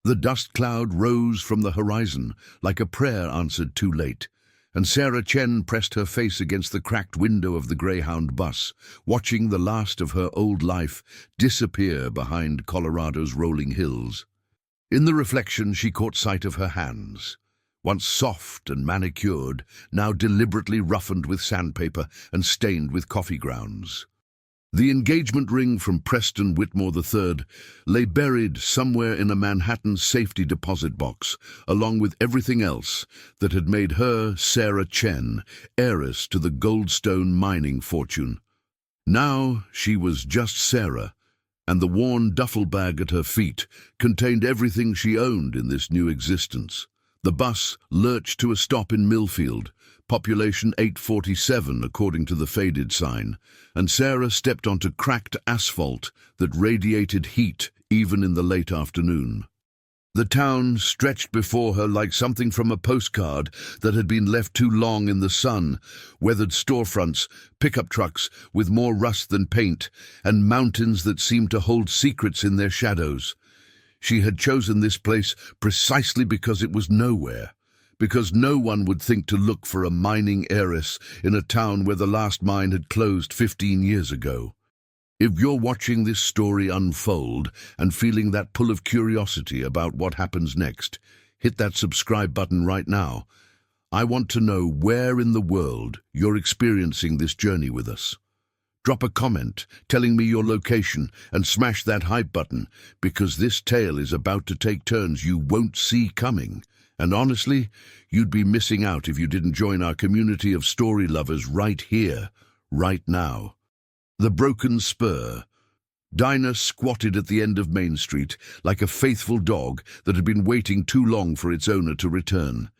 The dust cloud rose from the horizon, like a prayer answered too late, and Sarah Chen pressed her face against the cracked window of the Greyhound bus, watching the last of her old life disappear behind Colorado's rolling hills. In the reflection, she caught sight of her hands, once soft and manicured, now deliberately roughened with sandpaper and stained with coffee grounds. The engagement ring from Preston Whitmore III lay buried somewhere in a Manhattan safety deposit box, along with everything else that had made her, Sarah Chen, heiress to the Goldstone mining fortune. Now she was just Sarah, and the worn duffel bag at her feet contained everything she owned in this new existence. The bus lurched to a stop in Millfield, population 847 according to the faded sign, and Sarah stepped onto cracked asphalt that radiated heat even in the late afternoon. The town stretched before her like something from a postcard that had been left too long in the sun: weathered storefronts, pickup trucks with more rust than paint, and mountains that seemed to hold secrets in their shadows. She had chosen this place precisely because it was nowhere, because no one would think to look for a mining heiress in a town where the last mine had closed 15 years ago. If you're watching this story unfold and feeling that pull of curiosity about what happens next, hit that subscribe button right now. I want to know where in the world you're experiencing this journey with us. Drop a comment telling me your location and smash that hype button, because this tale is about to take turns you won't see coming. And honestly, you'd be missing out if you didn't join our community of story lovers right here, right now. The Broken Spur. Dinah squatted at the end of Main Street like a faithful dog that had been waiting too long for its owner to return.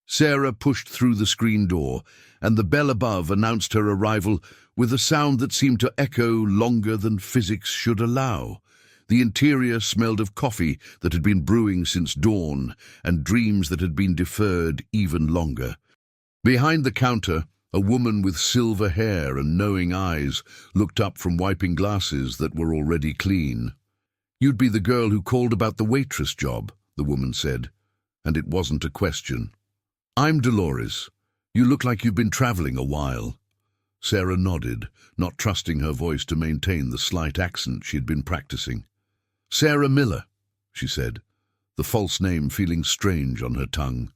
Sarah pushed through the screen door, and the bell above announced her arrival with a sound that seemed to echo longer than physics should allow. The interior smelled of coffee that had been brewing since dawn, and dreams that had been deferred even longer. Behind the counter, a woman with silver hair and knowing eyes looked up from wiping glasses that were already clean. "You'd be the girl who called about the waitress job," the woman said, and it wasn't a question. "I'm Dolores. You look like you've been traveling a while." Sarah nodded, not trusting her voice to maintain the slight accent she had been practicing. "Sarah Miller," she said, the false name feeling strange on her tongue.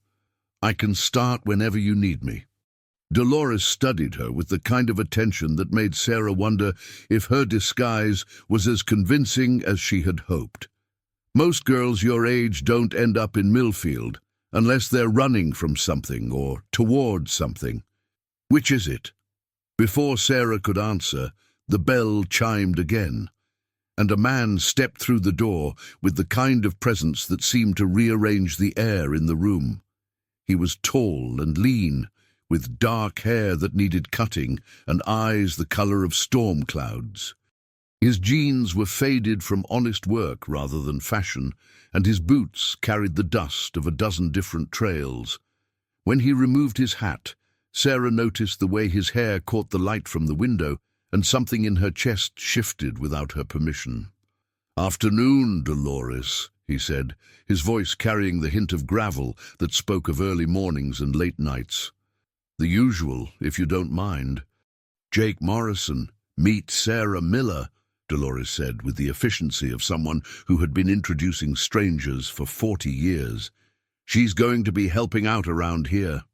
"I can start whenever you need me." Dolores studied her with the kind of attention that made Sarah wonder if her disguise was as convincing as she had hoped. "Most girls your age don't end up in Millfield unless they're running from something or towards something. Which is it?" Before Sarah could answer, the bell chimed again, and a man stepped through the door with the kind of presence that seemed to rearrange the air in the room. He was tall and lean, with dark hair that needed cutting and eyes the color of storm clouds. His jeans were faded from honest work rather than fashion, and his boots carried the dust of a dozen different trails. When he removed his hat, Sarah noticed the way his hair caught the light from the window, and something in her chest shifted without her permission. "Afternoon, Dolores," he said, his voice carrying the hint of gravel that spoke of early mornings and late nights. "The usual, if you don't mind." "Jake Morrison, meet Sarah Miller," Dolores said with the efficiency of someone who had been introducing strangers for 40 years. "She's going to be helping out around here."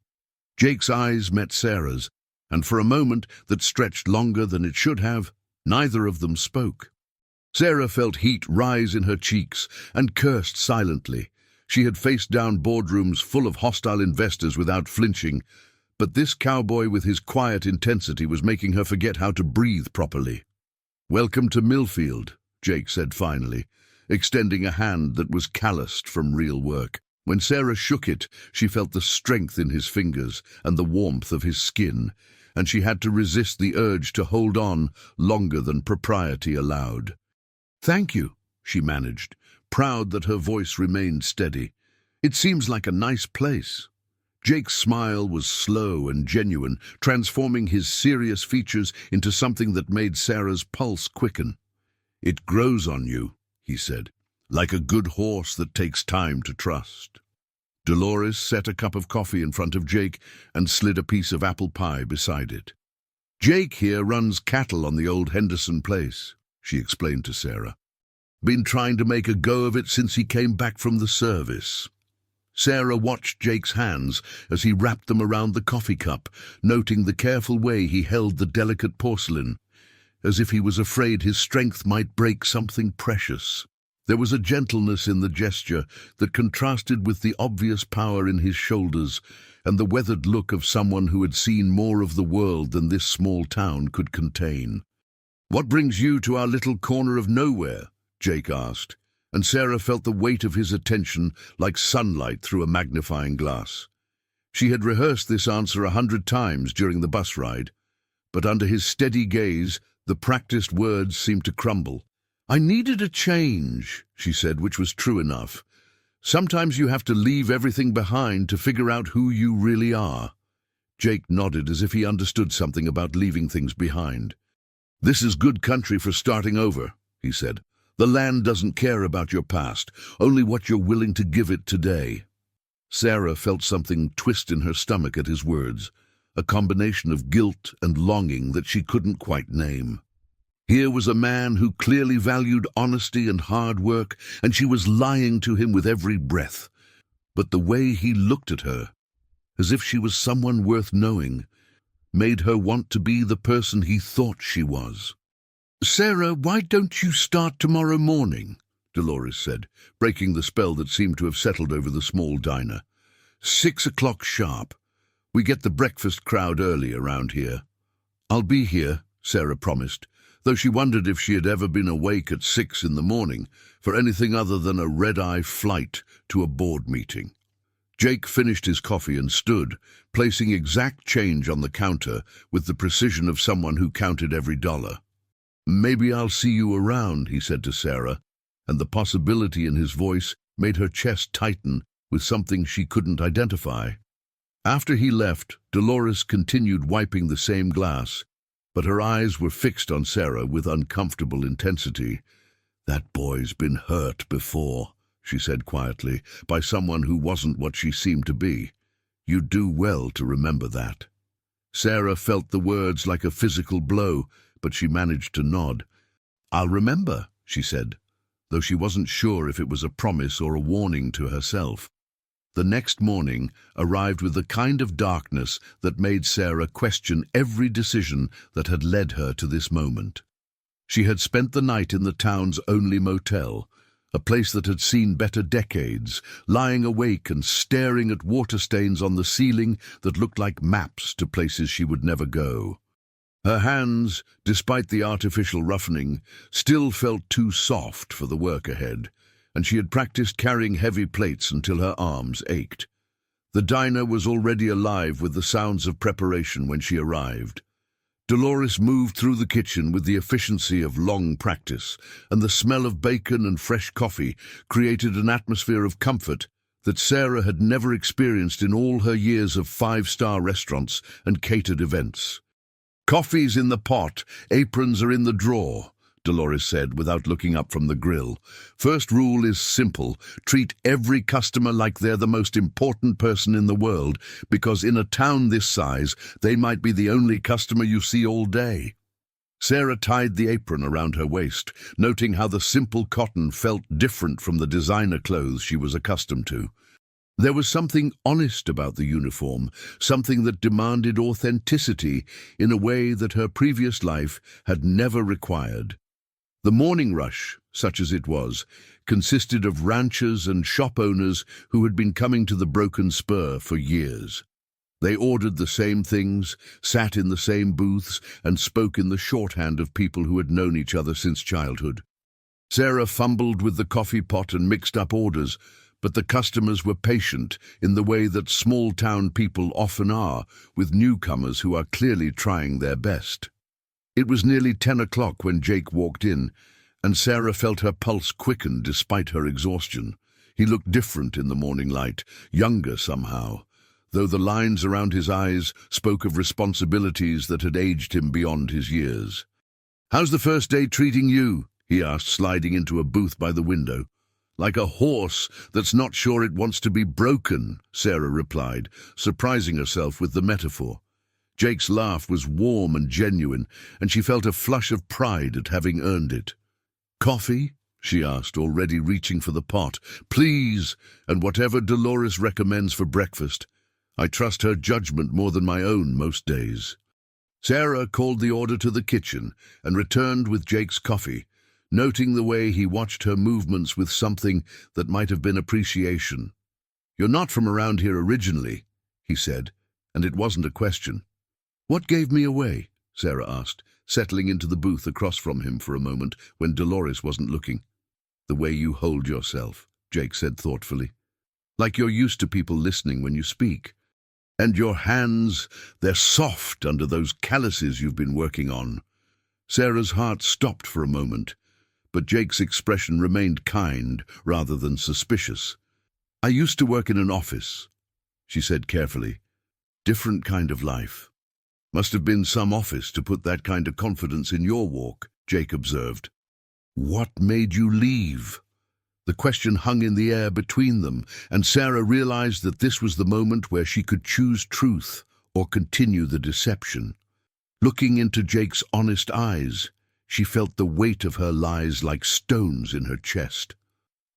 Jake's eyes met Sarah's, and for a moment that stretched longer than it should have, neither of them spoke. Sarah felt heat rise in her cheeks and cursed silently. She had faced down boardrooms full of hostile investors without flinching, but this cowboy with his quiet intensity was making her forget how to breathe properly. "Welcome to Millfield," Jake said finally, extending a hand that was calloused from real work. When Sarah shook it, she felt the strength in his fingers and the warmth of his skin, and she had to resist the urge to hold on longer than propriety allowed. "Thank you," she managed, proud that her voice remained steady. "It seems like a nice place." Jake's smile was slow and genuine, transforming his serious features into something that made Sarah's pulse quicken. "It grows on you," he said. like a good horse that takes time to trust. Dolores set a cup of coffee in front of Jake and slid a piece of apple pie beside it. "Jake here runs cattle on the old Henderson place," she explained to Sarah. "Been trying to make a go of it since he came back from the service." Sarah watched Jake's hands as he wrapped them around the coffee cup, noting the careful way he held the delicate porcelain, as if he was afraid his strength might break something precious. There was a gentleness in the gesture that contrasted with the obvious power in his shoulders and the weathered look of someone who had seen more of the world than this small town could contain. "What brings you to our little corner of nowhere?" Jake asked, and Sarah felt the weight of his attention like sunlight through a magnifying glass. She had rehearsed this answer 100 times during the bus ride, but under his steady gaze, the practiced words seemed to crumble. "I needed a change," she said, which was true enough. "Sometimes you have to leave everything behind to figure out who you really are." Jake nodded as if he understood something about leaving things behind. "This is good country for starting over," he said. "The land doesn't care about your past, only what you're willing to give it today." Sarah felt something twist in her stomach at his words, a combination of guilt and longing that she couldn't quite name. Here was a man who clearly valued honesty and hard work, and she was lying to him with every breath. But the way he looked at her, as if she was someone worth knowing, made her want to be the person he thought she was. "Sarah, why don't you start tomorrow morning?" Dolores said, breaking the spell that seemed to have settled over the small diner. 6 o'clock sharp. We get the breakfast crowd early around here." "I'll be here," Sarah promised, though she wondered if she had ever been awake at 6 in the morning for anything other than a red-eye flight to a board meeting. Jake finished his coffee and stood, placing exact change on the counter with the precision of someone who counted every dollar. "Maybe I'll see you around," he said to Sarah, and the possibility in his voice made her chest tighten with something she couldn't identify. After he left, Dolores continued wiping the same glass, but her eyes were fixed on Sarah with uncomfortable intensity. "That boy's been hurt before," she said quietly, "by someone who wasn't what she seemed to be. You'd do well to remember that." Sarah felt the words like a physical blow, but she managed to nod. "I'll remember," she said, though she wasn't sure if it was a promise or a warning to herself. The next morning arrived with the kind of darkness that made Sarah question every decision that had led her to this moment. She had spent the night in the town's only motel, a place that had seen better decades, lying awake and staring at water stains on the ceiling that looked like maps to places she would never go. Her hands, despite the artificial roughening, still felt too soft for the work ahead, and she had practiced carrying heavy plates until her arms ached. The diner was already alive with the sounds of preparation when she arrived. Dolores moved through the kitchen with the efficiency of long practice, and the smell of bacon and fresh coffee created an atmosphere of comfort that Sarah had never experienced in all her years of 5-star restaurants and catered events. "Coffee's in the pot, aprons are in the drawer," Dolores said without looking up from the grill. "First rule is simple. Treat every customer like they're the most important person in the world, because in a town this size, they might be the only customer you see all day." Sarah tied the apron around her waist, noting how the simple cotton felt different from the designer clothes she was accustomed to. There was something honest about the uniform, something that demanded authenticity in a way that her previous life had never required. The morning rush, such as it was, consisted of ranchers and shop owners who had been coming to the Broken Spur for years. They ordered the same things, sat in the same booths, and spoke in the shorthand of people who had known each other since childhood. Sarah fumbled with the coffee pot and mixed up orders, but the customers were patient in the way that small-town people often are with newcomers who are clearly trying their best. It was nearly 10 o'clock when Jake walked in, and Sarah felt her pulse quicken despite her exhaustion. He looked different in the morning light, younger somehow, though the lines around his eyes spoke of responsibilities that had aged him beyond his years. "How's the first day treating you?" he asked, sliding into a booth by the window. Like a horse that's not sure it wants to be broken, Sarah replied, surprising herself with the metaphor. Jake's laugh was warm and genuine, and she felt a flush of pride at having earned it. "Coffee?" she asked, already reaching for the pot. "Please, and whatever Dolores recommends for breakfast. I trust her judgment more than my own most days." Sarah called the order to the kitchen and returned with Jake's coffee, noting the way he watched her movements with something that might have been appreciation. "You're not from around here originally," he said, and it wasn't a question. "What gave me away?" Sarah asked, settling into the booth across from him for a moment when Dolores wasn't looking. "The way you hold yourself," Jake said thoughtfully. "Like you're used to people listening when you speak. And your hands, they're soft under those calluses you've been working on." Sarah's heart stopped for a moment, but Jake's expression remained kind rather than suspicious. "I used to work in an office," she said carefully. "Different kind of life." "Must have been some office to put that kind of confidence in your walk," Jake observed. "What made you leave?" The question hung in the air between them, and Sarah realized that this was the moment where she could choose truth or continue the deception. Looking into Jake's honest eyes, she felt the weight of her lies like stones in her chest.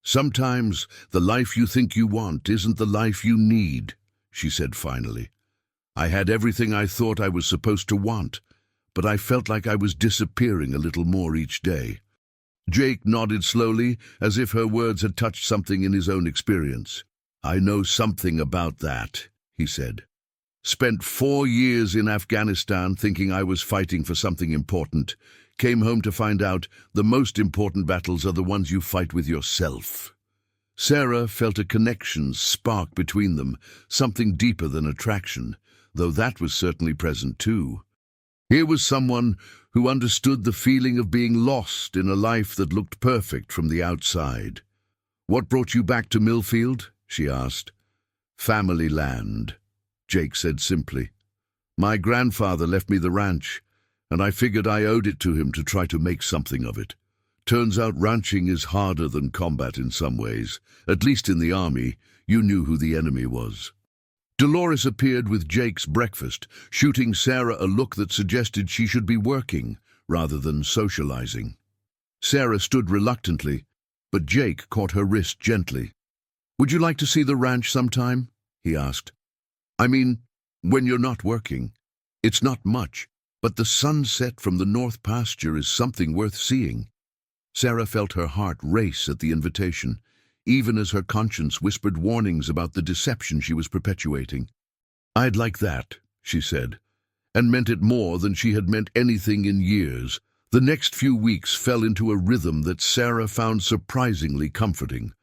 "Sometimes the life you think you want isn't the life you need," she said finally. "I had everything I thought I was supposed to want, but I felt like I was disappearing a little more each day." Jake nodded slowly, as if her words had touched something in his own experience. "I know something about that," he said. "Spent 4 years in Afghanistan thinking I was fighting for something important. Came home to find out the most important battles are the ones you fight with yourself." Sarah felt a connection spark between them, something deeper than attraction, though that was certainly present too. Here was someone who understood the feeling of being lost in a life that looked perfect from the outside. "What brought you back to Millfield?" she asked. "Family land," Jake said simply. "My grandfather left me the ranch, and I figured I owed it to him to try to make something of it. Turns out ranching is harder than combat in some ways. At least in the army, you knew who the enemy was." Dolores appeared with Jake's breakfast, shooting Sarah a look that suggested she should be working rather than socializing. Sarah stood reluctantly, but Jake caught her wrist gently. "Would you like to see the ranch sometime?" he asked. "I mean, when you're not working. It's not much, but the sunset from the north pasture is something worth seeing." Sarah felt her heart race at the invitation, even as her conscience whispered warnings about the deception she was perpetuating. "I'd like that," she said, and meant it more than she had meant anything in years. The next few weeks fell into a rhythm that Sarah found surprisingly comforting.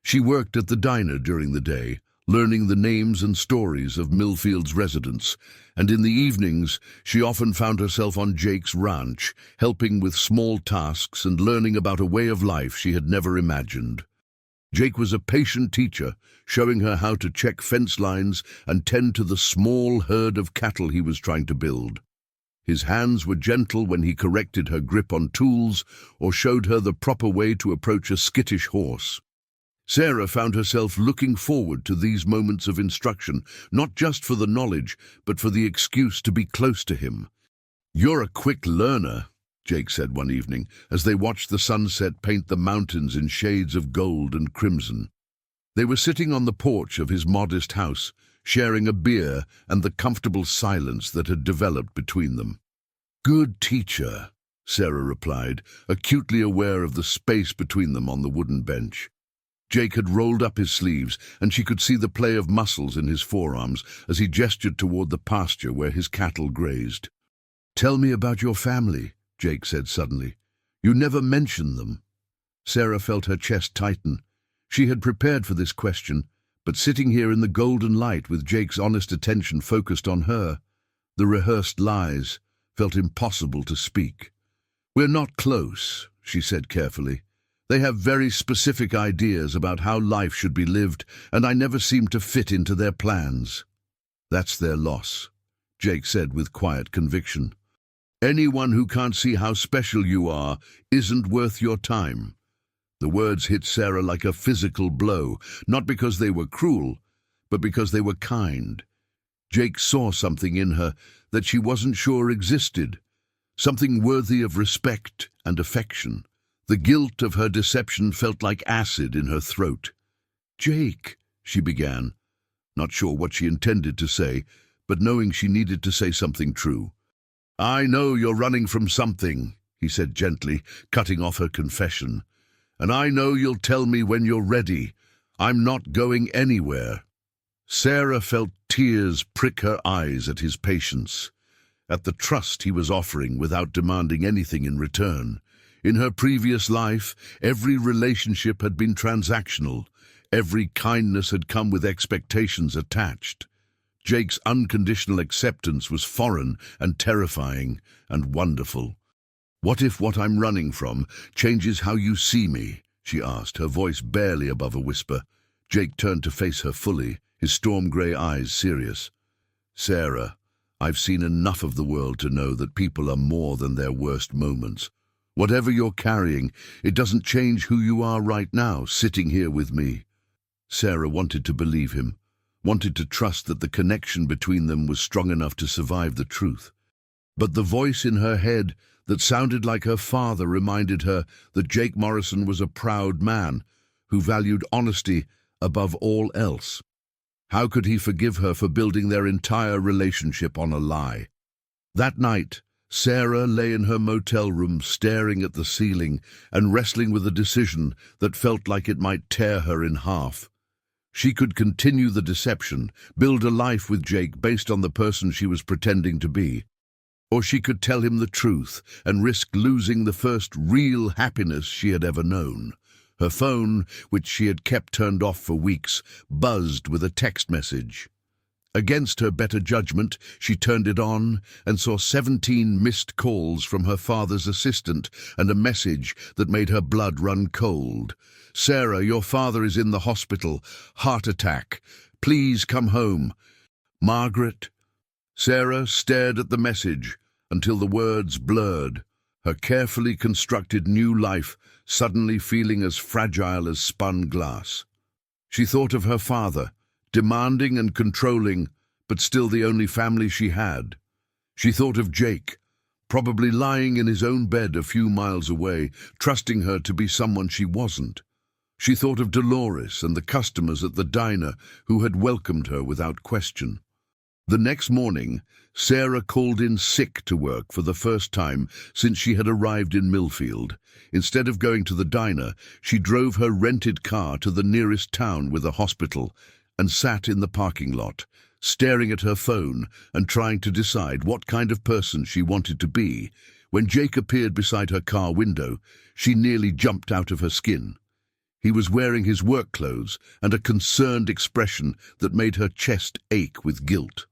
She worked at the diner during the day, learning the names and stories of Millfield's residents, and in the evenings she often found herself on Jake's ranch, helping with small tasks and learning about a way of life she had never imagined. Jake was a patient teacher, showing her how to check fence lines and tend to the small herd of cattle he was trying to build. His hands were gentle when he corrected her grip on tools or showed her the proper way to approach a skittish horse. Sarah found herself looking forward to these moments of instruction, not just for the knowledge, but for the excuse to be close to him. "You're a quick learner," Jake said one evening, as they watched the sunset paint the mountains in shades of gold and crimson. They were sitting on the porch of his modest house, sharing a beer and the comfortable silence that had developed between them. "Good teacher," Sarah replied, acutely aware of the space between them on the wooden bench. Jake had rolled up his sleeves, and she could see the play of muscles in his forearms as he gestured toward the pasture where his cattle grazed. "Tell me about your family," Jake said suddenly. "You never mention them." Sarah felt her chest tighten. She had prepared for this question, but sitting here in the golden light with Jake's honest attention focused on her, the rehearsed lies, felt impossible to speak. "We're not close," she said carefully. "They have very specific ideas about how life should be lived, and I never seem to fit into their plans." "That's their loss," Jake said with quiet conviction. "Anyone who can't see how special you are isn't worth your time." The words hit Sarah like a physical blow, not because they were cruel, but because they were kind. Jake saw something in her that she wasn't sure existed, something worthy of respect and affection. The guilt of her deception felt like acid in her throat. "Jake," she began, not sure what she intended to say, but knowing she needed to say something true. "I know you're running from something," he said gently, cutting off her confession. "And I know you'll tell me when you're ready. I'm not going anywhere." Sarah felt tears prick her eyes at his patience, at the trust he was offering without demanding anything in return. In her previous life, every relationship had been transactional. Every kindness had come with expectations attached. Jake's unconditional acceptance was foreign and terrifying and wonderful. "What if what I'm running from changes how you see me?" she asked, her voice barely above a whisper. Jake turned to face her fully, his storm-grey eyes serious. "Sarah, I've seen enough of the world to know that people are more than their worst moments. Whatever you're carrying, it doesn't change who you are right now, sitting here with me." Sarah wanted to believe him, wanted to trust that the connection between them was strong enough to survive the truth. But the voice in her head that sounded like her father reminded her that Jake Morrison was a proud man who valued honesty above all else. How could he forgive her for building their entire relationship on a lie? That night, Sarah lay in her motel room staring at the ceiling and wrestling with a decision that felt like it might tear her in half. She could continue the deception, build a life with Jake based on the person she was pretending to be. Or she could tell him the truth and risk losing the first real happiness she had ever known. Her phone, which she had kept turned off for weeks, buzzed with a text message. Against her better judgment, she turned it on and saw 17 missed calls from her father's assistant and a message that made her blood run cold. "Sarah, your father is in the hospital. Heart attack. Please come home. Margaret." Sarah stared at the message until the words blurred, her carefully constructed new life suddenly feeling as fragile as spun glass. She thought of her father, demanding and controlling, but still the only family she had. She thought of Jake, probably lying in his own bed a few miles away, trusting her to be someone she wasn't. She thought of Dolores and the customers at the diner who had welcomed her without question. The next morning, Sarah called in sick to work for the first time since she had arrived in Millfield. Instead of going to the diner, she drove her rented car to the nearest town with a hospital and sat in the parking lot, staring at her phone and trying to decide what kind of person she wanted to be. When Jake appeared beside her car window, she nearly jumped out of her skin. He was wearing his work clothes and a concerned expression that made her chest ache with guilt.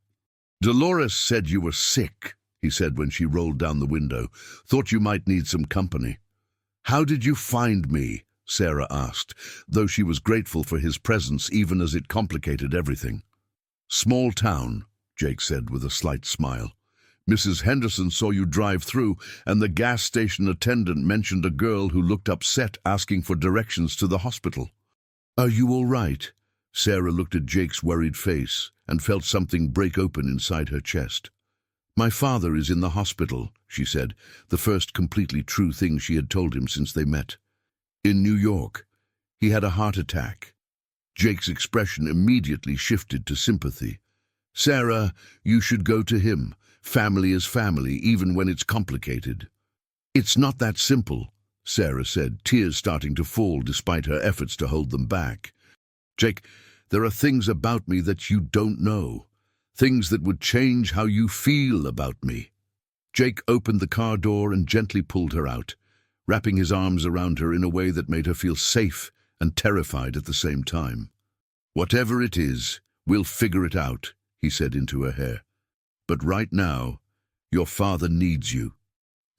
"Dolores said you were sick," he said when she rolled down the window. "Thought you might need some company." "How did you find me?" Sarah asked, though she was grateful for his presence even as it complicated everything. "Small town," Jake said with a slight smile. "Mrs. Henderson saw you drive through, and the gas station attendant mentioned a girl who looked upset asking for directions to the hospital." "Are you all right?" Sarah looked at Jake's worried face and felt something break open inside her chest. "My father is in the hospital," she said, the first completely true thing she had told him since they met. "In New York. He had a heart attack." Jake's expression immediately shifted to sympathy. "Sarah, you should go to him. Family is family, even when it's complicated." "It's not that simple," Sarah said, tears starting to fall despite her efforts to hold them back. "Jake, there are things about me that you don't know. Things that would change how you feel about me." Jake opened the car door and gently pulled her out, wrapping his arms around her in a way that made her feel safe and terrified at the same time. "Whatever it is, we'll figure it out," he said into her hair. "But right now, your father needs you."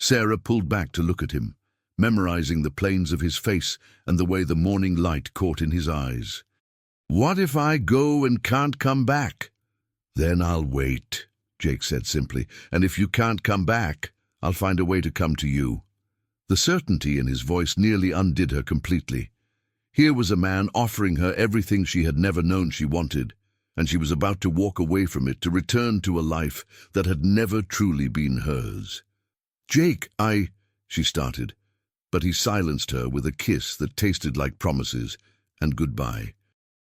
Sarah pulled back to look at him, memorizing the planes of his face and the way the morning light caught in his eyes. "What if I go and can't come back?" "Then I'll wait," Jake said simply. "And if you can't come back, I'll find a way to come to you." The certainty in his voice nearly undid her completely. Here was a man offering her everything she had never known she wanted, and she was about to walk away from it to return to a life that had never truly been hers. "Jake, she started, but he silenced her with a kiss that tasted like promises and goodbye.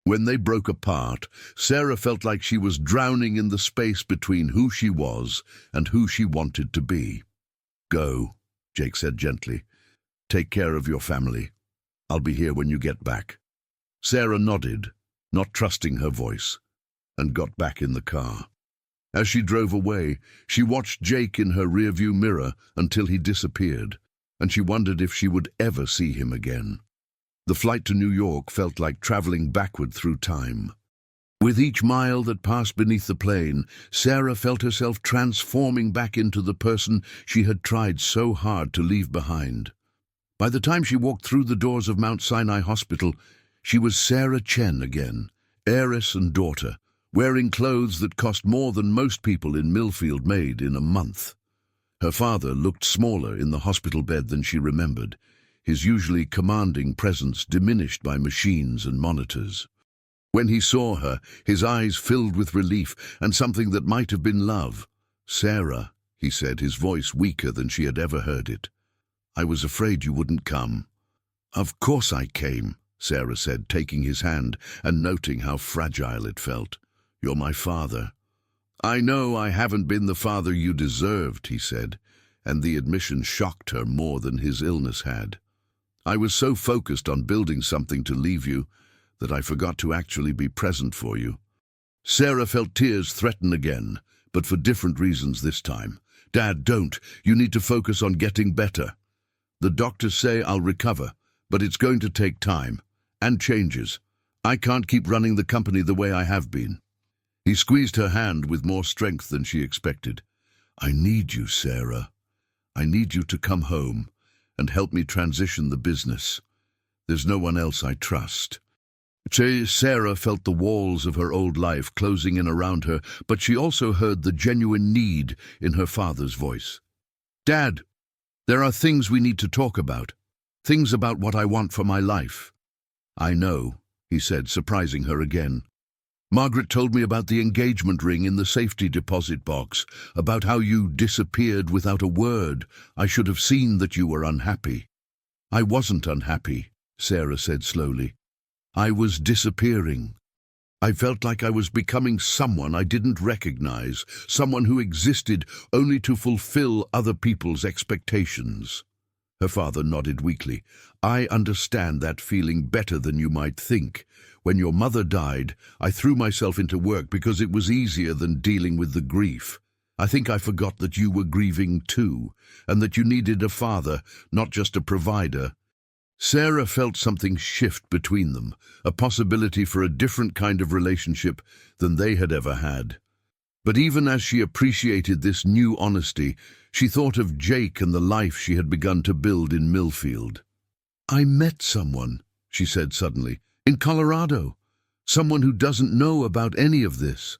When they broke apart, Sarah felt like she was drowning in the space between who she was and who she wanted to be. "Go," Jake said gently. "Take care of your family. I'll be here when you get back." Sarah nodded, not trusting her voice, and got back in the car. As she drove away, she watched Jake in her rearview mirror until he disappeared, and she wondered if she would ever see him again. The flight to New York felt like traveling backward through time. With each mile that passed beneath the plane, Sarah felt herself transforming back into the person she had tried so hard to leave behind. By the time she walked through the doors of Mount Sinai Hospital, she was Sarah Chen again, heiress and daughter, wearing clothes that cost more than most people in Millfield made in a month. Her father looked smaller in the hospital bed than she remembered, his usually commanding presence diminished by machines and monitors. When he saw her, his eyes filled with relief and something that might have been love. "Sarah," he said, his voice weaker than she had ever heard it. "I was afraid you wouldn't come." "Of course I came," Sarah said, taking his hand and noting how fragile it felt. "You're my father." "I know I haven't been the father you deserved," he said, and the admission shocked her more than his illness had. "I was so focused on building something to leave you that I forgot to actually be present for you." Sarah felt tears threaten again, but for different reasons this time. "Dad, don't. You need to focus on getting better. The doctors say I'll recover, but it's going to take time, and changes. I can't keep running the company the way I have been." He squeezed her hand with more strength than she expected. "I need you, Sarah. I need you to come home and help me transition the business. There's no one else I trust." Sarah felt the walls of her old life closing in around her, but she also heard the genuine need in her father's voice. "Dad, there are things we need to talk about. Things about what I want for my life." "I know," he said, surprising her again. "Margaret told me about the engagement ring in the safety deposit box, about how you disappeared without a word. I should have seen that you were unhappy." "I wasn't unhappy," Sarah said slowly. "I was disappearing. I felt like I was becoming someone I didn't recognize, someone who existed only to fulfill other people's expectations." Her father nodded weakly. "I understand that feeling better than you might think. When your mother died, I threw myself into work because it was easier than dealing with the grief. I think I forgot that you were grieving too, and that you needed a father, not just a provider." Sarah felt something shift between them, a possibility for a different kind of relationship than they had ever had. But even as she appreciated this new honesty, she thought of Jake and the life she had begun to build in Millfield. "I met someone," she said suddenly, "in Colorado. Someone who doesn't know about any of this."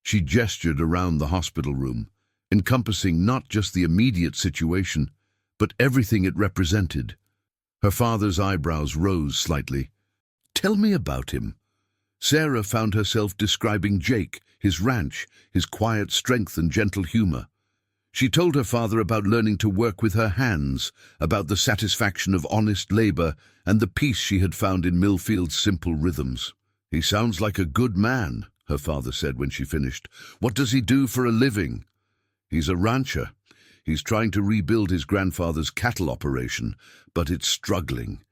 She gestured around the hospital room, encompassing not just the immediate situation, but everything it represented. Her father's eyebrows rose slightly. "Tell me about him." Sarah found herself describing Jake, his ranch, his quiet strength and gentle humor. She told her father about learning to work with her hands, about the satisfaction of honest labor, and the peace she had found in Millfield's simple rhythms. "He sounds like a good man," her father said when she finished. "What does he do for a living?" "He's a rancher. He's trying to rebuild his grandfather's cattle operation, but it's struggling.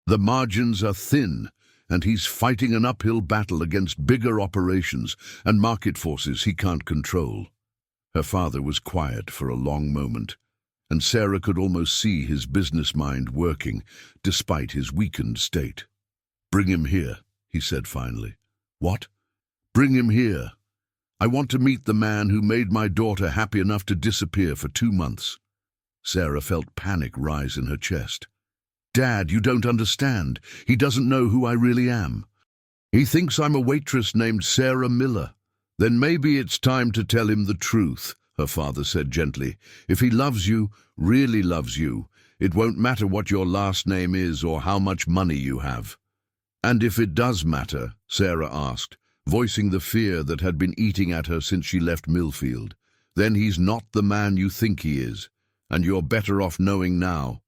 The margins are thin, and he's fighting an uphill battle against bigger operations and market forces he can't control." Her father was quiet for a long moment, and Sarah could almost see his business mind working, despite his weakened state. "Bring him here," he said finally. "What?" "Bring him here. I want to meet the man who made my daughter happy enough to disappear for 2 months. Sarah felt panic rise in her chest. "Dad, you don't understand. He doesn't know who I really am. He thinks I'm a waitress named Sarah Miller." "Then maybe it's time to tell him the truth," her father said gently. "If he loves you, really loves you, It won't matter what your last name is or how much money you have." "And if it does matter?" Sarah asked, voicing the fear that had been eating at her since she left Millfield. "Then he's not the man you think he is, and you're better off knowing now."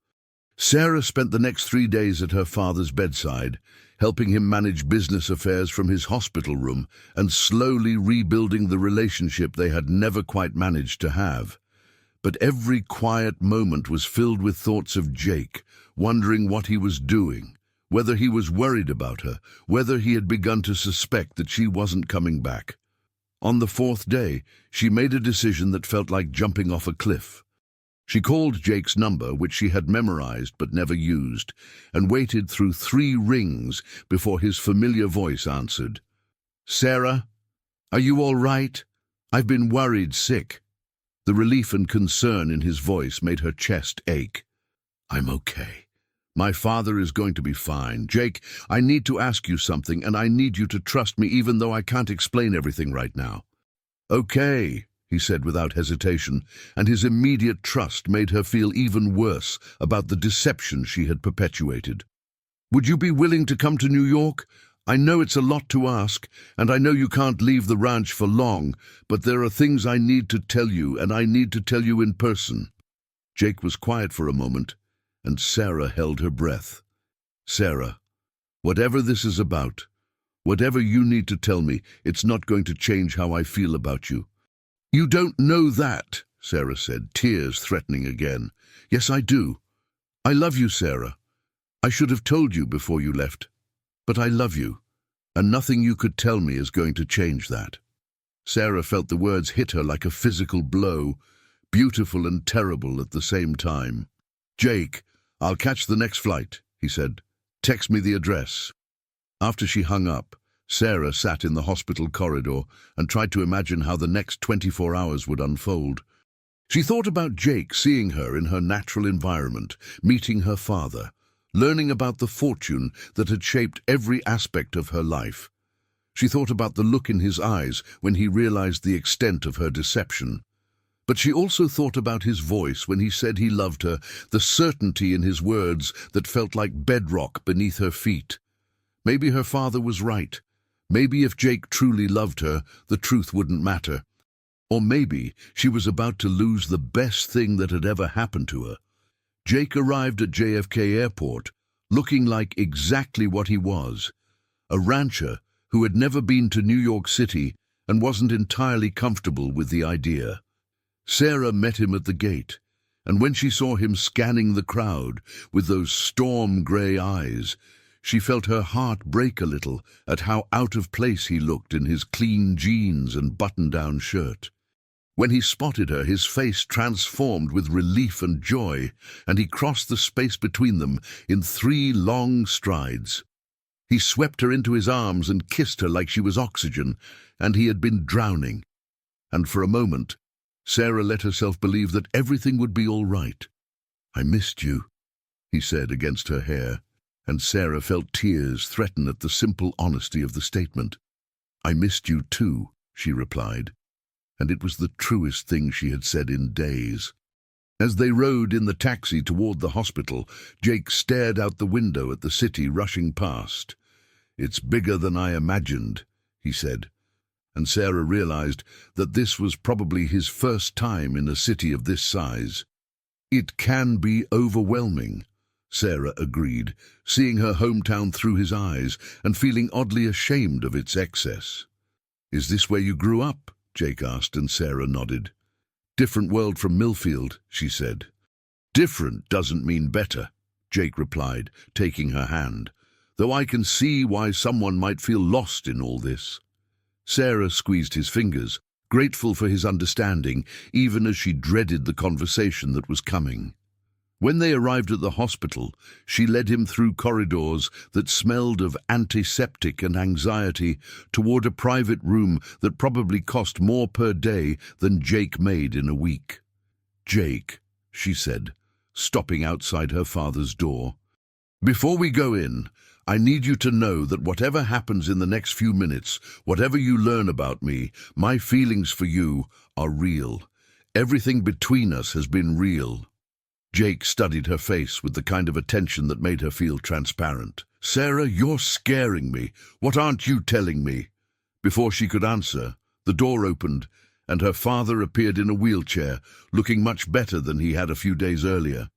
Sarah spent the next 3 days at her father's bedside, helping him manage business affairs from his hospital room and slowly rebuilding the relationship they had never quite managed to have. But every quiet moment was filled with thoughts of Jake, wondering what he was doing, whether he was worried about her, whether he had begun to suspect that she wasn't coming back. On the 4th day, she made a decision that felt like jumping off a cliff. She called Jake's number, which she had memorized but never used, and waited through 3 rings before his familiar voice answered. "Sarah, are you all right? I've been worried sick." The relief and concern in his voice made her chest ache. "I'm okay. My father is going to be fine. Jake, I need to ask you something, and I need you to trust me even though I can't explain everything right now." "Okay," he said without hesitation, and his immediate trust made her feel even worse about the deception she had perpetuated. "Would you be willing to come to New York? I know it's a lot to ask, and I know you can't leave the ranch for long, but there are things I need to tell you, and I need to tell you in person." Jake was quiet for a moment, and Sarah held her breath. "Sarah, whatever this is about, whatever you need to tell me, it's not going to change how I feel about you." "You don't know that," Sarah said, tears threatening again. "Yes, I do. I love you, Sarah. I should have told you before you left. But I love you, and nothing you could tell me is going to change that." Sarah felt the words hit her like a physical blow, beautiful and terrible at the same time. "Jake, I'll catch the next flight," he said. "Text me the address." After she hung up, Sarah sat in the hospital corridor and tried to imagine how the next 24 hours would unfold. She thought about Jake seeing her in her natural environment, meeting her father, learning about the fortune that had shaped every aspect of her life. She thought about the look in his eyes when he realized the extent of her deception. But she also thought about his voice when he said he loved her, the certainty in his words that felt like bedrock beneath her feet. Maybe her father was right. Maybe if Jake truly loved her, the truth wouldn't matter. Or maybe she was about to lose the best thing that had ever happened to her. Jake arrived at JFK Airport, looking like exactly what he was, a rancher who had never been to New York City and wasn't entirely comfortable with the idea. Sarah met him at the gate, and when she saw him scanning the crowd with those storm-gray eyes, she felt her heart break a little at how out of place he looked in his clean jeans and button-down shirt. When he spotted her, his face transformed with relief and joy, and he crossed the space between them in 3 long strides. He swept her into his arms and kissed her like she was oxygen, and he had been drowning. And for a moment, Sarah let herself believe that everything would be all right. "I missed you," he said against her hair, and Sarah felt tears threaten at the simple honesty of the statement. "I missed you too," she replied, and it was the truest thing she had said in days. As they rode in the taxi toward the hospital, Jake stared out the window at the city rushing past. "It's bigger than I imagined," he said, and Sarah realized that this was probably his first time in a city of this size. "It can be overwhelming," Sarah agreed, seeing her hometown through his eyes and feeling oddly ashamed of its excess. "Is this where you grew up?" Jake asked, and Sarah nodded. "Different world from Millfield," she said. "Different doesn't mean better," Jake replied, taking her hand, "though I can see why someone might feel lost in all this." Sarah squeezed his fingers, grateful for his understanding, even as she dreaded the conversation that was coming. When they arrived at the hospital, she led him through corridors that smelled of antiseptic and anxiety toward a private room that probably cost more per day than Jake made in a week. "Jake," she said, stopping outside her father's door, "before we go in, I need you to know that whatever happens in the next few minutes, whatever you learn about me, my feelings for you are real. Everything between us has been real." Jake studied her face with the kind of attention that made her feel transparent. "Sarah, you're scaring me. What aren't you telling me?" Before she could answer, the door opened, and her father appeared in a wheelchair, looking much better than he had a few days earlier.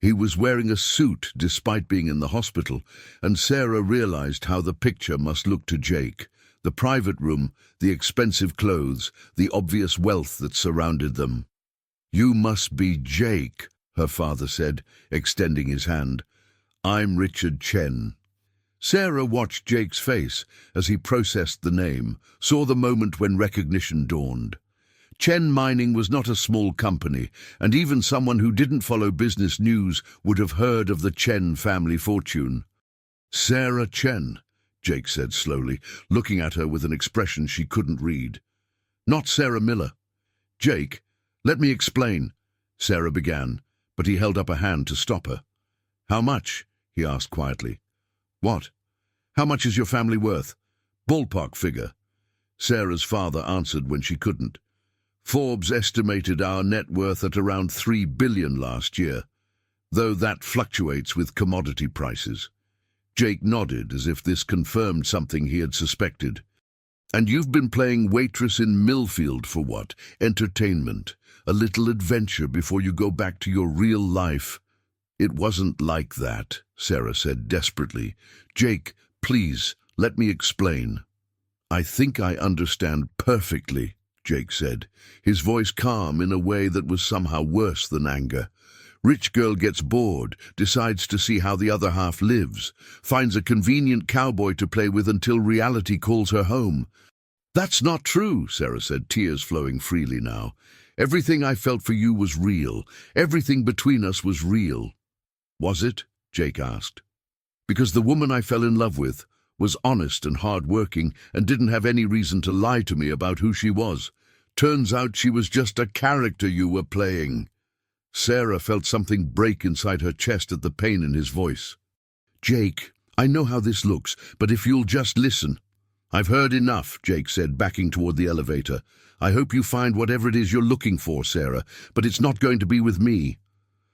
He was wearing a suit despite being in the hospital, and Sarah realized how the picture must look to Jake. The private room, the expensive clothes, the obvious wealth that surrounded them. "You must be Jake," her father said, extending his hand. "I'm Richard Chen." Sarah watched Jake's face as he processed the name, saw the moment when recognition dawned. Chen Mining was not a small company, and even someone who didn't follow business news would have heard of the Chen family fortune. "Sarah Chen," Jake said slowly, looking at her with an expression she couldn't read. "Not Sarah Miller." "Jake, let me explain," Sarah began, but he held up a hand to stop her. "How much?" he asked quietly. "What? How much is your family worth? Ballpark figure." Sarah's father answered when she couldn't. "Forbes estimated our net worth at around $3 billion last year, though that fluctuates with commodity prices." Jake nodded as if this confirmed something he had suspected. "And you've been playing waitress in Millfield for what? Entertainment? A little adventure before you go back to your real life?" "It wasn't like that," Sarah said desperately. "Jake, please, let me explain." "I think I understand perfectly," Jake said, his voice calm in a way that was somehow worse than anger. "Rich girl gets bored, decides to see how the other half lives, finds a convenient cowboy to play with until reality calls her home." "That's not true," Sarah said, tears flowing freely now. "Everything I felt for you was real. Everything between us was real." "Was it?" Jake asked. "Because the woman I fell in love with was honest and hard-working and didn't have any reason to lie to me about who she was. Turns out she was just a character you were playing." Sarah felt something break inside her chest at the pain in his voice. "Jake, I know how this looks, but if you'll just listen." "I've heard enough," Jake said, backing toward the elevator. "I hope you find whatever it is you're looking for, Sarah, but it's not going to be with me."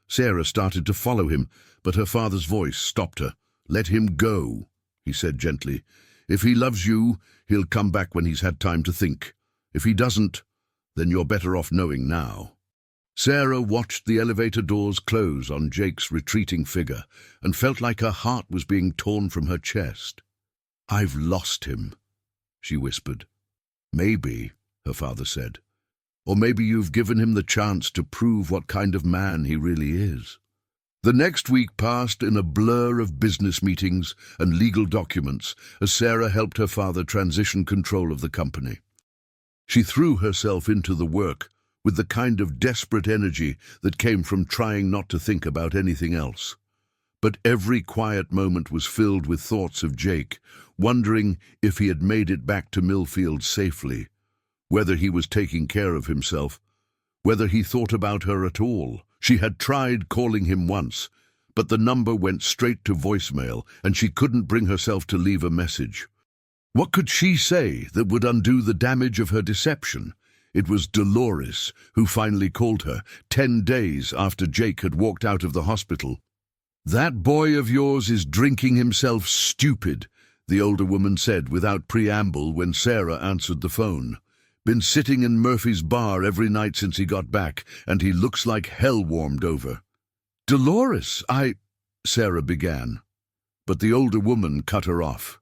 Sarah started to follow him, but her father's voice stopped her. "Let him go," he said gently. "If he loves you, he'll come back when he's had time to think. If he doesn't, then you're better off knowing now." Sarah watched the elevator doors close on Jake's retreating figure and felt like her heart was being torn from her chest. "I've lost him," she whispered. "Maybe," her father said. "Or maybe you've given him the chance to prove what kind of man he really is." The next week passed in a blur of business meetings and legal documents as Sarah helped her father transition control of the company. She threw herself into the work with the kind of desperate energy that came from trying not to think about anything else. But every quiet moment was filled with thoughts of Jake, wondering if he had made it back to Millfield safely, whether he was taking care of himself, whether he thought about her at all. She had tried calling him once, but the number went straight to voicemail, and she couldn't bring herself to leave a message. What could she say that would undo the damage of her deception? It was Dolores who finally called her, 10 days after Jake had walked out of the hospital. "That boy of yours is drinking himself stupid," the older woman said without preamble when Sarah answered the phone. "Been sitting in Murphy's bar every night since he got back, and he looks like hell warmed over." "Dolores, Sarah began, but the older woman cut her off.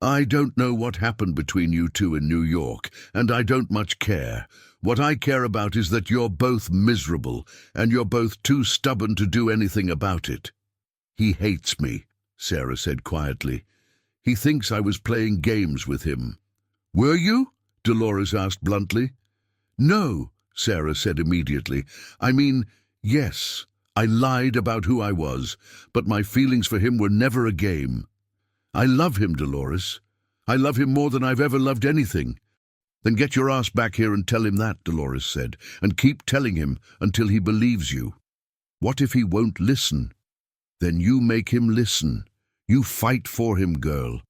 "I don't know what happened between you two in New York, and I don't much care. What I care about is that you're both miserable, and you're both too stubborn to do anything about it." "He hates me," Sarah said quietly. "He thinks I was playing games with him." "Were you?" Dolores asked bluntly. "No," Sarah said immediately. "I mean, yes, I lied about who I was, but my feelings for him were never a game. I love him, Dolores. I love him more than I've ever loved anything." "Then get your ass back here and tell him that," Dolores said, "and keep telling him until he believes you." "What if he won't listen?" "Then you make him listen. You fight for him, girl."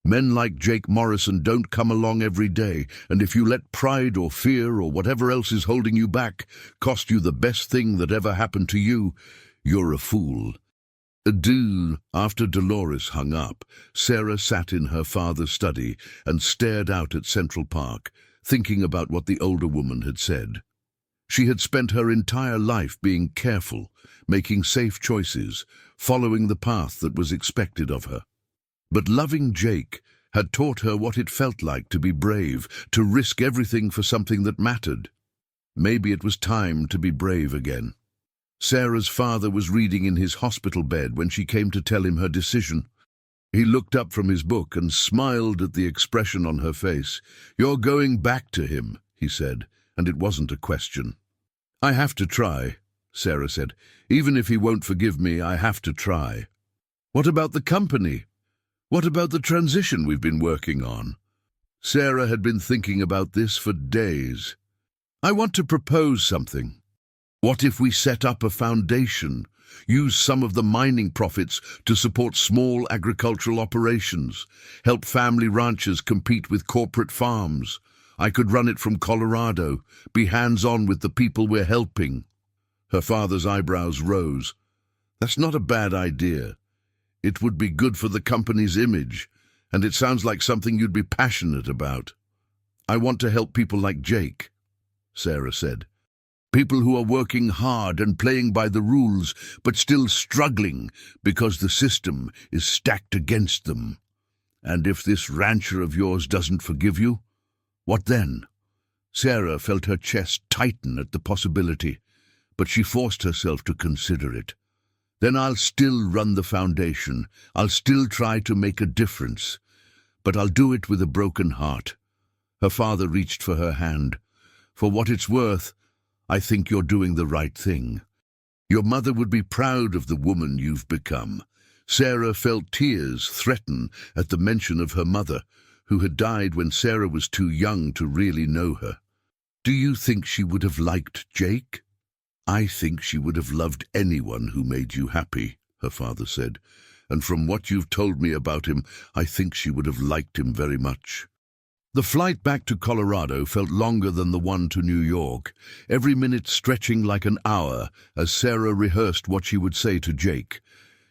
Men like Jake Morrison don't come along every day, and if you let pride or fear or whatever else is holding you back cost you the best thing that ever happened to you, you're a fool." After Dolores hung up, Sarah sat in her father's study and stared out at Central Park, thinking about what the older woman had said. She had spent her entire life being careful, making safe choices, following the path that was expected of her. But loving Jake had taught her what it felt like to be brave, to risk everything for something that mattered. Maybe it was time to be brave again. Sarah's father was reading in his hospital bed when she came to tell him her decision. He looked up from his book and smiled at the expression on her face. "You're going back to him," he said, and it wasn't a question. "I have to try," Sarah said. "Even if he won't forgive me, I have to try." "What about the company? What about the transition we've been working on?" Sarah had been thinking about this for days. "I want to propose something. What if we set up a foundation, use some of the mining profits to support small agricultural operations, help family ranchers compete with corporate farms? I could run it from Colorado, be hands-on with the people we're helping." Her father's eyebrows rose. "That's not a bad idea. It would be good for the company's image, and it sounds like something you'd be passionate about." "I want to help people like Jake," Sarah said. "People who are working hard and playing by the rules, but still struggling because the system is stacked against them. And if this rancher of yours doesn't forgive you, what then?" Sarah felt her chest tighten at the possibility, but she forced herself to consider it. "Then I'll still run the foundation. I'll still try to make a difference. But I'll do it with a broken heart." Her father reached for her hand. "For what it's worth, I think you're doing the right thing. Your mother would be proud of the woman you've become." Sarah felt tears threaten at the mention of her mother, who had died when Sarah was too young to really know her. "Do you think she would have liked Jake?" "I think she would have loved anyone who made you happy," her father said. "And from what you've told me about him, I think she would have liked him very much." The flight back to Colorado felt longer than the one to New York, every minute stretching like an hour as Sarah rehearsed what she would say to Jake.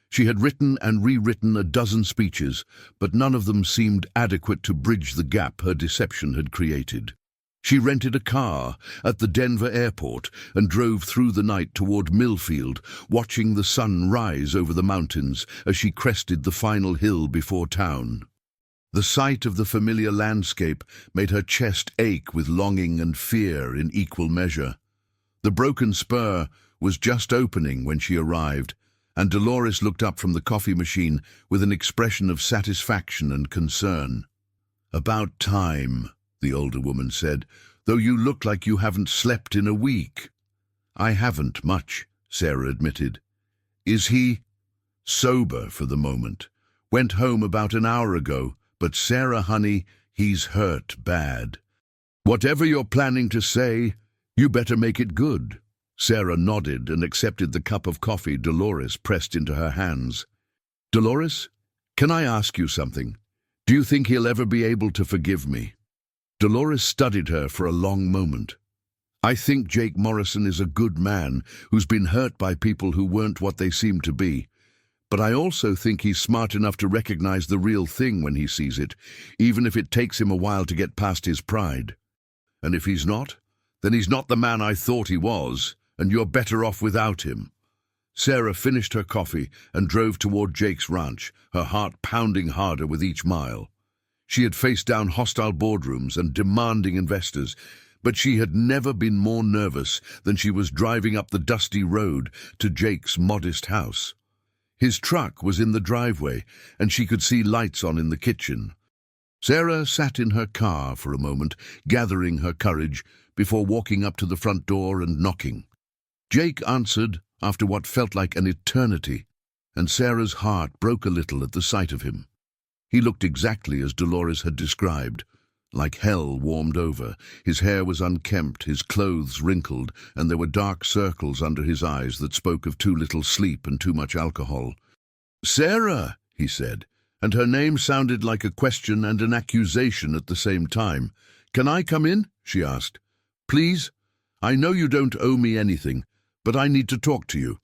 She had written and rewritten a dozen speeches, but none of them seemed adequate to bridge the gap her deception had created. She rented a car at the Denver airport and drove through the night toward Millfield, watching the sun rise over the mountains as she crested the final hill before town. The sight of the familiar landscape made her chest ache with longing and fear in equal measure. The broken spur was just opening when she arrived, and Dolores looked up from the coffee machine with an expression of satisfaction and concern. "About time," the older woman said, "though you look like you haven't slept in a week." "I haven't much," Sarah admitted. "Is he?" "Sober for the moment. Went home about an hour ago. But Sarah, honey, he's hurt bad." "Whatever you're planning to say, you better make it good." Sarah nodded and accepted the cup of coffee Dolores pressed into her hands. "Dolores, can I ask you something? Do you think he'll ever be able to forgive me?" Dolores studied her for a long moment. "I think Jake Morrison is a good man who's been hurt by people who weren't what they seemed to be. But I also think he's smart enough to recognize the real thing when he sees it, even if it takes him a while to get past his pride. And if he's not, then he's not the man I thought he was, and you're better off without him." Sarah finished her coffee and drove toward Jake's ranch, her heart pounding harder with each mile. She had faced down hostile boardrooms and demanding investors, but she had never been more nervous than she was driving up the dusty road to Jake's modest house. His truck was in the driveway, and she could see lights on in the kitchen. Sarah sat in her car for a moment, gathering her courage, before walking up to the front door and knocking. Jake answered after what felt like an eternity, and Sarah's heart broke a little at the sight of him. He looked exactly as Dolores had described, like hell warmed over. His hair was unkempt, his clothes wrinkled, and there were dark circles under his eyes that spoke of too little sleep and too much alcohol. "Sarah," he said, and her name sounded like a question and an accusation at the same time. "Can I come in?" she asked. "Please? I know you don't owe me anything, but I need to talk to you."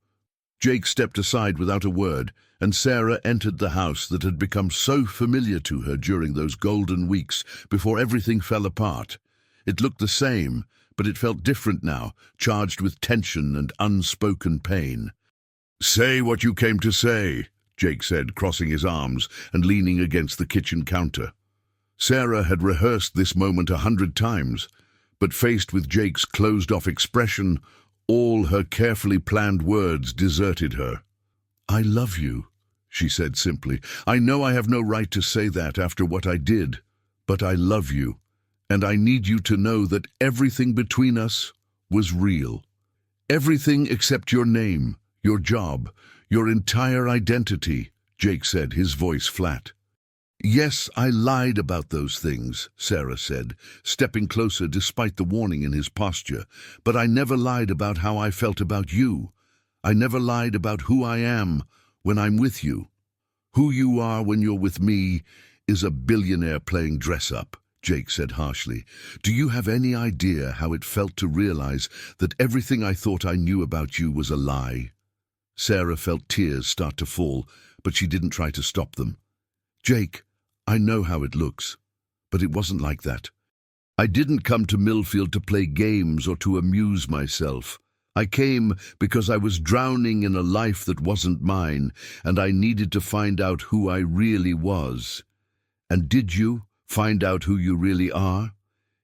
Jake stepped aside without a word, and Sarah entered the house that had become so familiar to her during those golden weeks before everything fell apart. It looked the same, but it felt different now, charged with tension and unspoken pain. "Say what you came to say," Jake said, crossing his arms and leaning against the kitchen counter. Sarah had rehearsed this moment 100 times, but faced with Jake's closed-off expression, all her carefully planned words deserted her. "I love you," she said simply. "I know I have no right to say that after what I did, but I love you, and I need you to know that everything between us was real. Everything except your name, your job, your entire identity," Jake said, his voice flat. "Yes, I lied about those things," Sarah said, stepping closer despite the warning in his posture. "But I never lied about how I felt about you. I never lied about who I am when I'm with you. Who you are when you're with me is a billionaire playing dress-up," Jake said harshly. "Do you have any idea how it felt to realize that everything I thought I knew about you was a lie?" Sarah felt tears start to fall, but she didn't try to stop them. "Jake, I know how it looks, but it wasn't like that. I didn't come to Millfield to play games or to amuse myself. I came because I was drowning in a life that wasn't mine, and I needed to find out who I really was." "And did you find out who you really are?"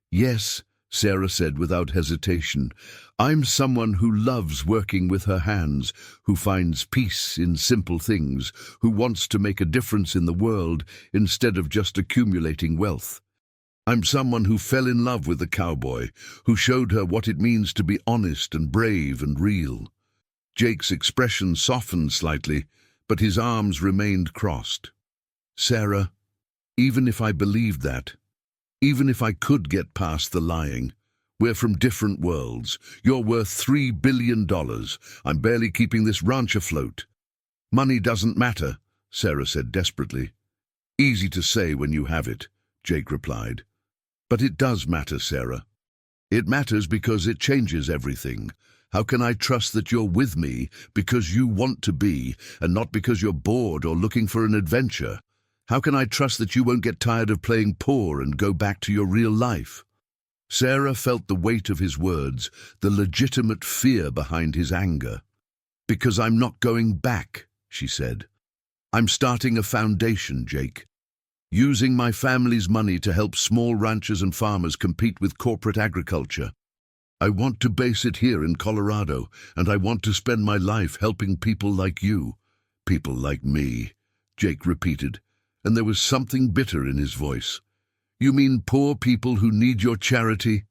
"Yes," Sarah said without hesitation. "I'm someone who loves working with her hands, who finds peace in simple things, who wants to make a difference in the world instead of just accumulating wealth. I'm someone who fell in love with the cowboy, who showed her what it means to be honest and brave and real." Jake's expression softened slightly, but his arms remained crossed. "Sarah, even if I believed that, even if I could get past the lying, we're from different worlds. You're worth $3 billion. I'm barely keeping this ranch afloat." "Money doesn't matter," Sarah said desperately. "Easy to say when you have it," Jake replied. "But it does matter, Sarah. It matters because it changes everything. How can I trust that you're with me because you want to be, and not because you're bored or looking for an adventure? How can I trust that you won't get tired of playing poor and go back to your real life?" Sarah felt the weight of his words, the legitimate fear behind his anger. "Because I'm not going back," she said. "I'm starting a foundation, Jake. Using my family's money to help small ranchers and farmers compete with corporate agriculture. I want to base it here in Colorado, and I want to spend my life helping people like you." "People like me," Jake repeated, and there was something bitter in his voice. "You mean poor people who need your charity?"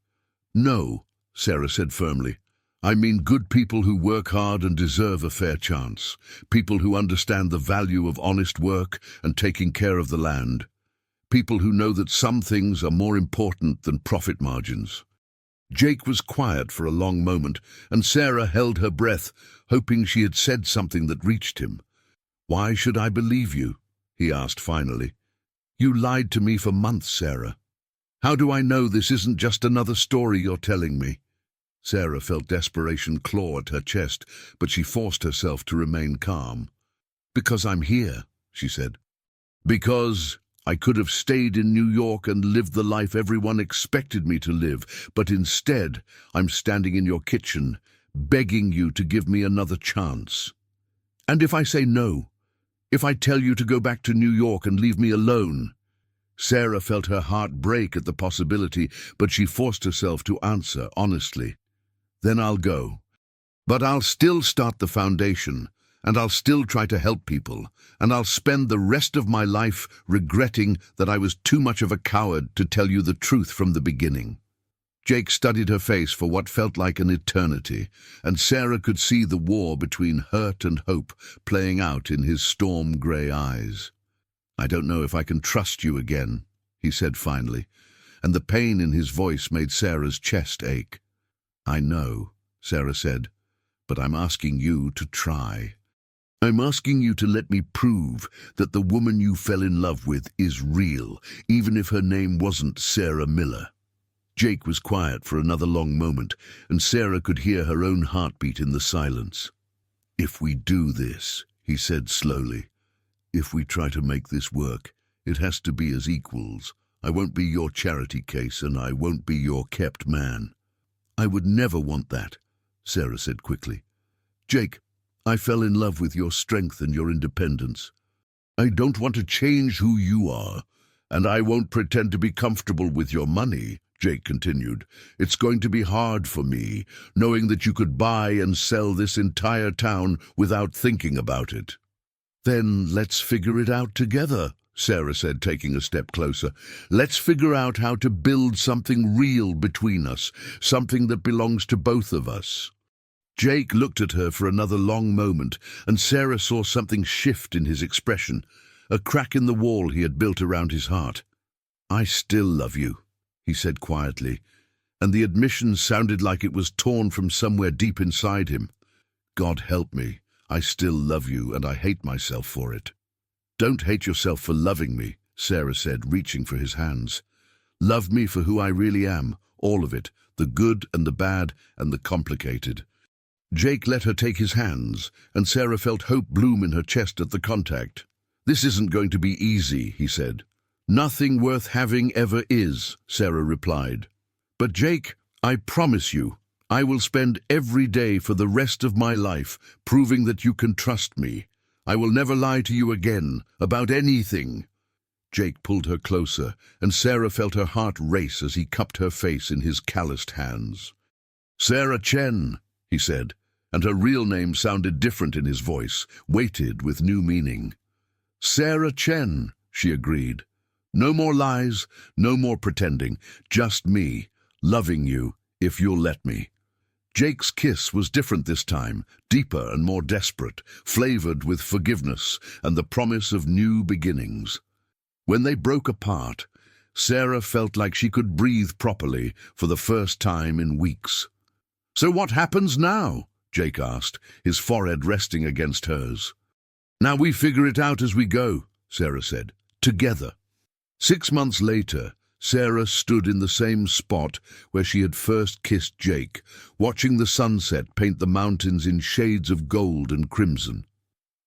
"No," Sarah said firmly. "I mean good people who work hard and deserve a fair chance. People who understand the value of honest work and taking care of the land. People who know that some things are more important than profit margins." Jake was quiet for a long moment, and Sarah held her breath, hoping she had said something that reached him. "Why should I believe you?" he asked finally. "You lied to me for months, Sarah. How do I know this isn't just another story you're telling me?" Sarah felt desperation claw at her chest, but she forced herself to remain calm. "Because I'm here," she said. "Because I could have stayed in New York and lived the life everyone expected me to live, but instead I'm standing in your kitchen, begging you to give me another chance. And if I say no, if I tell you to go back to New York and leave me alone?" Sarah felt her heart break at the possibility, but she forced herself to answer honestly. "Then I'll go. But I'll still start the foundation, and I'll still try to help people, and I'll spend the rest of my life regretting that I was too much of a coward to tell you the truth from the beginning." Jake studied her face for what felt like an eternity, and Sarah could see the war between hurt and hope playing out in his storm-grey eyes. "I don't know if I can trust you again," he said finally, and the pain in his voice made Sarah's chest ache. "I know," Sarah said, "but I'm asking you to try." I'm asking you to let me prove that the woman you fell in love with is real, even if her name wasn't Sarah Miller." Jake was quiet for another long moment, and Sarah could hear her own heartbeat in the silence. "If we do this," he said slowly, "if we try to make this work, it has to be as equals. I won't be your charity case, and I won't be your kept man." "I would never want that," Sarah said quickly. "Jake, I fell in love with your strength and your independence. I don't want to change who you are, and I won't pretend to be comfortable with your money," Jake continued. "It's going to be hard for me, knowing that you could buy and sell this entire town without thinking about it." "Then let's figure it out together," Sarah said, taking a step closer. "Let's figure out how to build something real between us, something that belongs to both of us." Jake looked at her for another long moment, and Sarah saw something shift in his expression, a crack in the wall he had built around his heart. "I still love you," he said quietly, and the admission sounded like it was torn from somewhere deep inside him. "God help me, I still love you, and I hate myself for it." "Don't hate yourself for loving me," Sarah said, reaching for his hands. "Love me for who I really am, all of it, the good and the bad and the complicated." Jake let her take his hands, and Sarah felt hope bloom in her chest at the contact. "This isn't going to be easy," he said. "Nothing worth having ever is," Sarah replied. "But Jake, I promise you, I will spend every day for the rest of my life proving that you can trust me. I will never lie to you again, about anything." Jake pulled her closer, and Sarah felt her heart race as he cupped her face in his calloused hands. "Sarah Chen," he said, and her real name sounded different in his voice, weighted with new meaning. "Sarah Chen," she agreed. "No more lies, no more pretending, just me, loving you, if you'll let me." Jake's kiss was different this time, deeper and more desperate, flavored with forgiveness and the promise of new beginnings. When they broke apart, Sarah felt like she could breathe properly for the first time in weeks. "So what happens now?" Jake asked, his forehead resting against hers. "Now we figure it out as we go," Sarah said, "together." 6 months later, Sarah stood in the same spot where she had first kissed Jake, watching the sunset paint the mountains in shades of gold and crimson.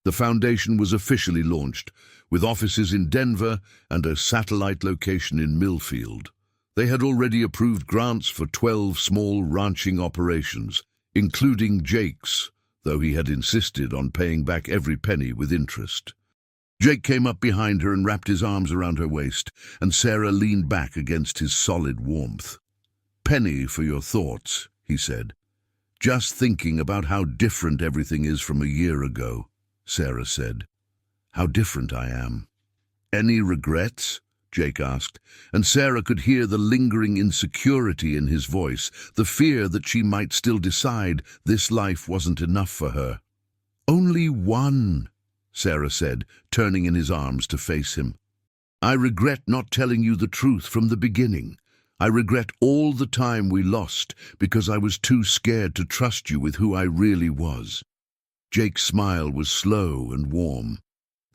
The foundation was officially launched, with offices in Denver and a satellite location in Millfield. They had already approved grants for 12 small ranching operations, including Jake's, though he had insisted on paying back every penny with interest. Jake came up behind her and wrapped his arms around her waist, and Sarah leaned back against his solid warmth. "Penny for your thoughts," he said. "Just thinking about how different everything is from a year ago," Sarah said. "How different I am." "Any regrets?" Jake asked, and Sarah could hear the lingering insecurity in his voice, the fear that she might still decide this life wasn't enough for her. "Only one," Sarah said, turning in his arms to face him. "I regret not telling you the truth from the beginning. I regret all the time we lost because I was too scared to trust you with who I really was." Jake's smile was slow and warm,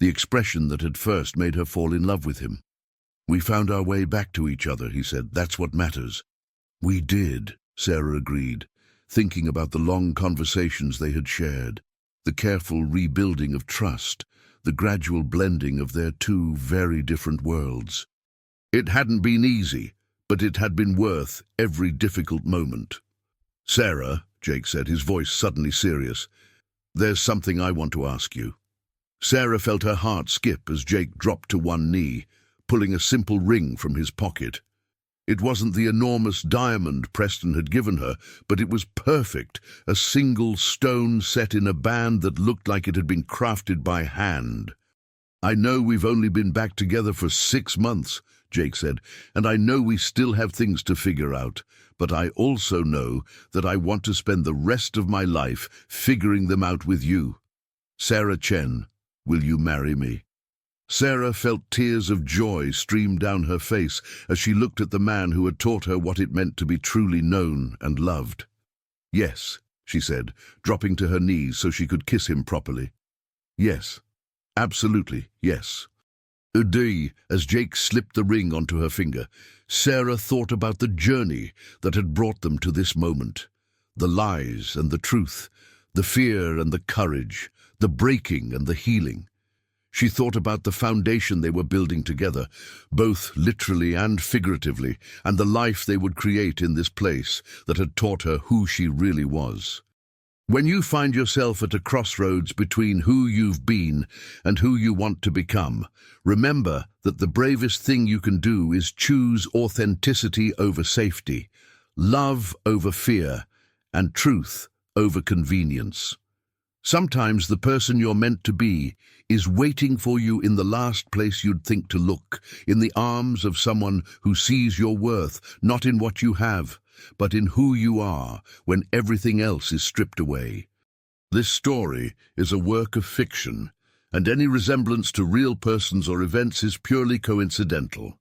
the expression that had first made her fall in love with him. "We found our way back to each other," he said. "That's what matters." "We did," Sarah agreed, thinking about the long conversations they had shared, the careful rebuilding of trust, the gradual blending of their two very different worlds. It hadn't been easy, but it had been worth every difficult moment. "Sarah," Jake said, his voice suddenly serious, "there's something I want to ask you." Sarah felt her heart skip as Jake dropped to one knee, pulling a simple ring from his pocket. It wasn't the enormous diamond Preston had given her, but it was perfect, a single stone set in a band that looked like it had been crafted by hand. "I know we've only been back together for 6 months," Jake said, "and I know we still have things to figure out, but I also know that I want to spend the rest of my life figuring them out with you. Sarah Chen, will you marry me?" Sarah felt tears of joy stream down her face as she looked at the man who had taught her what it meant to be truly known and loved. "Yes," she said, dropping to her knees so she could kiss him properly. Yes, absolutely, yes. Day, as Jake slipped the ring onto her finger, Sarah thought about the journey that had brought them to this moment. The lies and the truth, the fear and the courage, the breaking and the healing. She thought about the foundation they were building together, both literally and figuratively, and the life they would create in this place that had taught her who she really was. When you find yourself at a crossroads between who you've been and who you want to become, remember that the bravest thing you can do is choose authenticity over safety, love over fear, and truth over convenience. Sometimes the person you're meant to be is waiting for you in the last place you'd think to look, in the arms of someone who sees your worth, not in what you have, but in who you are when everything else is stripped away. This story is a work of fiction, and any resemblance to real persons or events is purely coincidental.